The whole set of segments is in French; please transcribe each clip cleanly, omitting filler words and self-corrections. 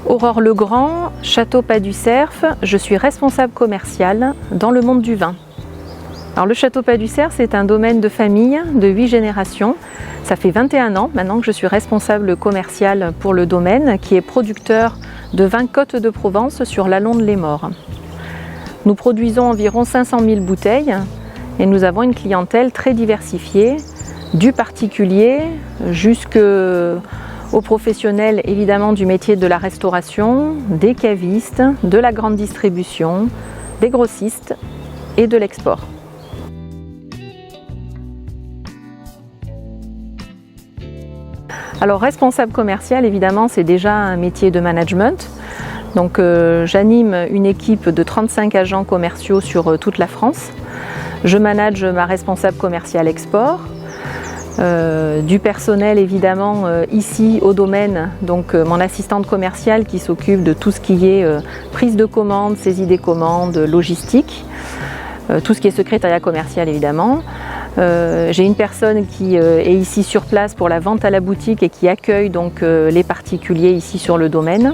Aurore Legrand, Château Pas du Cerf, je suis responsable commerciale dans le monde du vin. Alors le Château Pas du Cerf, c'est un domaine de famille de 8 générations. Ça fait 21 ans maintenant que je suis responsable commerciale pour le domaine qui est producteur de vins Côte de Provence sur l'Allonde-les-Maures. Nous produisons environ 500 000 bouteilles et nous avons une clientèle très diversifiée, du particulier jusqu'aux professionnels évidemment du métier de la restauration, des cavistes, de la grande distribution, des grossistes et de l'export. Alors responsable commercial, évidemment, c'est déjà un métier de management. Donc j'anime une équipe de 35 agents commerciaux sur toute la France. Je manage ma responsable commerciale export, du personnel évidemment ici au domaine, donc mon assistante commerciale qui s'occupe de tout ce qui est prise de commande, saisie des commandes, logistique, tout ce qui est secrétariat commercial évidemment. J'ai une personne qui est ici sur place pour la vente à la boutique et qui accueille donc les particuliers ici sur le domaine.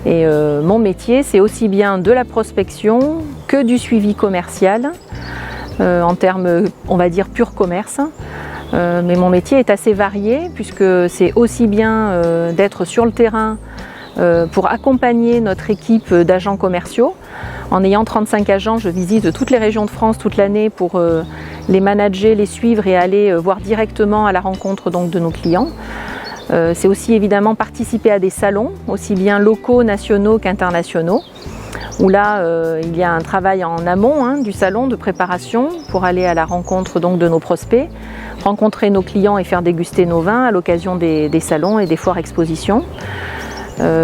Et mon métier, c'est aussi bien de la prospection que du suivi commercial, en termes, on va dire, pur commerce. Mais mon métier est assez varié puisque c'est aussi bien d'être sur le terrain pour accompagner notre équipe d'agents commerciaux. En ayant 35 agents, je visite toutes les régions de France toute l'année pour les manager, les suivre et aller voir directement à la rencontre donc, de nos clients. C'est aussi évidemment participer à des salons, aussi bien locaux, nationaux qu'internationaux, où là il y a un travail en amont du salon de préparation pour aller à la rencontre donc, de nos prospects, rencontrer nos clients et faire déguster nos vins à l'occasion des salons et des foires expositions.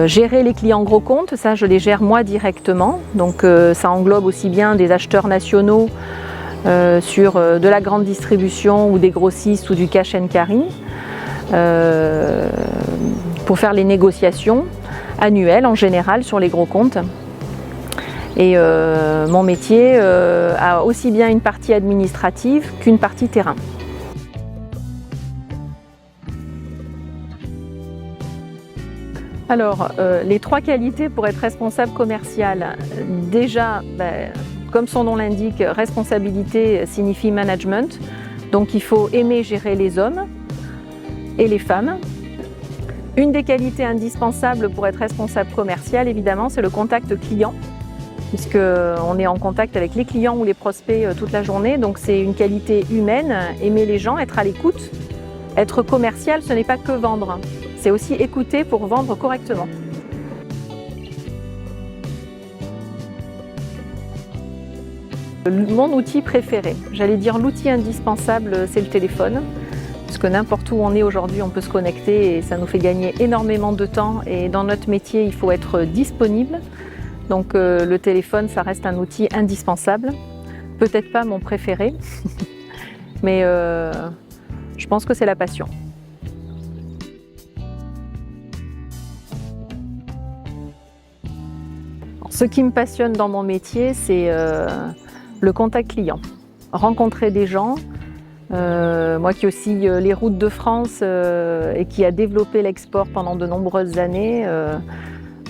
Gérer les clients gros comptes, ça je les gère moi directement, donc ça englobe aussi bien des acheteurs nationaux sur de la grande distribution ou des grossistes ou du cash and carry pour faire les négociations annuelles en général sur les gros comptes. Et mon métier a aussi bien une partie administrative qu'une partie terrain. Alors, les 3 qualités pour être responsable commercial, déjà, comme son nom l'indique, responsabilité signifie management, donc il faut aimer gérer les hommes et les femmes. Une des qualités indispensables pour être responsable commercial, évidemment, c'est le contact client, puisqu'on est en contact avec les clients ou les prospects toute la journée, donc c'est une qualité humaine, aimer les gens, être à l'écoute. Être commercial, ce n'est pas que vendre. C'est aussi écouter pour vendre correctement. Mon outil préféré, j'allais dire l'outil indispensable, c'est le téléphone. Parce que n'importe où on est aujourd'hui, on peut se connecter et ça nous fait gagner énormément de temps. Et dans notre métier, il faut être disponible. Donc le téléphone, ça reste un outil indispensable. Peut-être pas mon préféré, mais je pense que c'est la passion. Ce qui me passionne dans mon métier, c'est le contact client. Rencontrer des gens, moi qui aussi les routes de France et qui a développé l'export pendant de nombreuses années,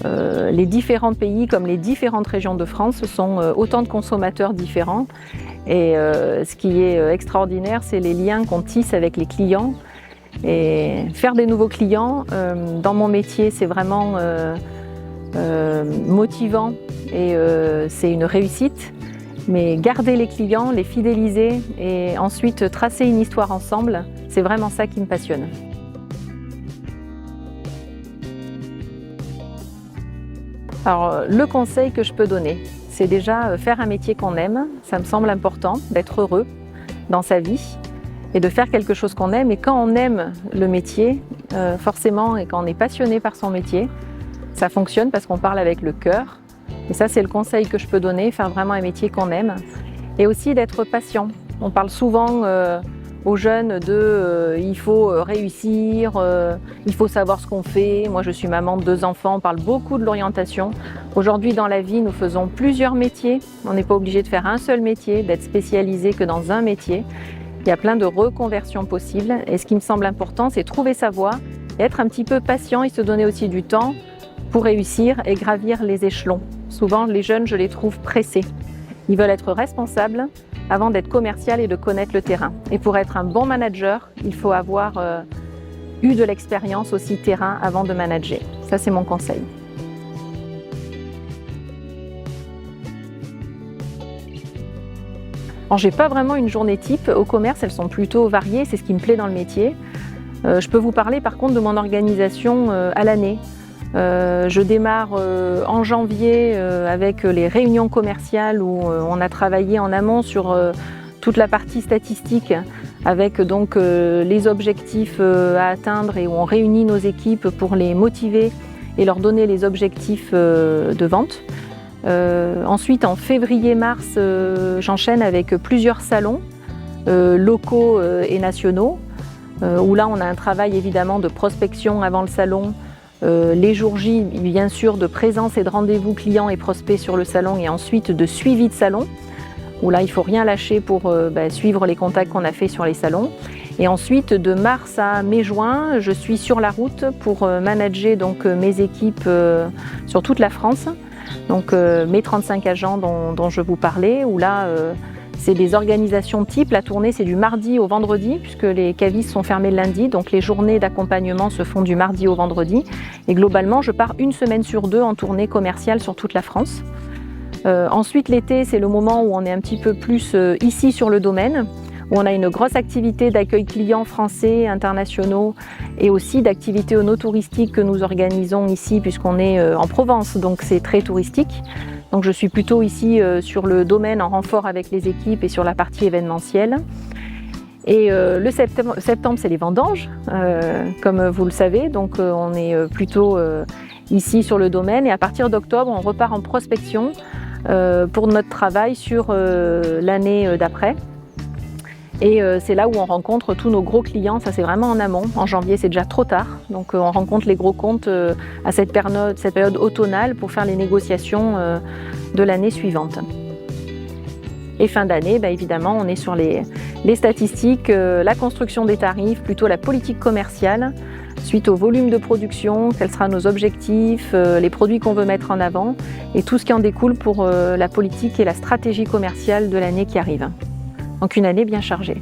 les différents pays comme les différentes régions de France sont autant de consommateurs différents. Et ce qui est extraordinaire, c'est les liens qu'on tisse avec les clients. Et faire des nouveaux clients, dans mon métier, c'est vraiment motivant et c'est une réussite, mais garder les clients, les fidéliser et ensuite tracer une histoire ensemble, c'est vraiment ça qui me passionne. Alors le conseil que je peux donner, c'est déjà faire un métier qu'on aime, ça me semble important d'être heureux dans sa vie et de faire quelque chose qu'on aime. Et quand on aime le métier, forcément, et quand on est passionné par son métier, ça fonctionne parce qu'on parle avec le cœur. Et ça, c'est le conseil que je peux donner, faire vraiment un métier qu'on aime. Et aussi d'être patient. On parle souvent aux jeunes il faut réussir, il faut savoir ce qu'on fait. Moi, je suis maman de 2 enfants, on parle beaucoup de l'orientation. Aujourd'hui, dans la vie, nous faisons plusieurs métiers. On n'est pas obligé de faire un seul métier, d'être spécialisé que dans un métier. Il y a plein de reconversions possibles. Et ce qui me semble important, c'est trouver sa voie et être un petit peu patient et se donner aussi du temps pour réussir et gravir les échelons. Souvent, les jeunes, je les trouve pressés. Ils veulent être responsables avant d'être commercial et de connaître le terrain. Et pour être un bon manager, il faut avoir eu de l'expérience aussi terrain avant de manager. Ça, c'est mon conseil. Alors, j'ai pas vraiment une journée type. Au commerce, elles sont plutôt variées. C'est ce qui me plaît dans le métier. Je peux vous parler par contre de mon organisation à l'année. Je démarre en janvier avec les réunions commerciales où on a travaillé en amont sur toute la partie statistique avec donc les objectifs à atteindre et où on réunit nos équipes pour les motiver et leur donner les objectifs de vente. Ensuite, en février-mars, j'enchaîne avec plusieurs salons locaux et nationaux où là on a un travail évidemment de prospection avant le salon, les jours J bien sûr de présence et de rendez-vous clients et prospects sur le salon et ensuite de suivi de salon où là il ne faut rien lâcher pour suivre les contacts qu'on a fait sur les salons. Et ensuite de mars à mai-juin, je suis sur la route pour manager donc mes équipes sur toute la France. Donc mes 35 agents dont je vous parlais, où là c'est des organisations type. La tournée c'est du mardi au vendredi puisque les cavistes sont fermés le lundi, donc les journées d'accompagnement se font du mardi au vendredi. Et globalement je pars une semaine sur deux en tournée commerciale sur toute la France. Ensuite l'été c'est le moment où on est un petit peu plus ici sur le domaine, où on a une grosse activité d'accueil clients français, internationaux et aussi d'activités ono-touristiques que nous organisons ici puisqu'on est en Provence, donc c'est très touristique. Donc je suis plutôt ici sur le domaine en renfort avec les équipes et sur la partie événementielle. Et le septembre c'est les vendanges, comme vous le savez, donc on est plutôt ici sur le domaine et à partir d'octobre on repart en prospection pour notre travail sur l'année d'après. Et c'est là où on rencontre tous nos gros clients, ça c'est vraiment en amont. En janvier c'est déjà trop tard, donc on rencontre les gros comptes à cette période automnale pour faire les négociations de l'année suivante. Et fin d'année, évidemment on est sur les statistiques, la construction des tarifs, plutôt la politique commerciale, suite au volume de production, quels seront nos objectifs, les produits qu'on veut mettre en avant et tout ce qui en découle pour la politique et la stratégie commerciale de l'année qui arrive. Donc une année bien chargée.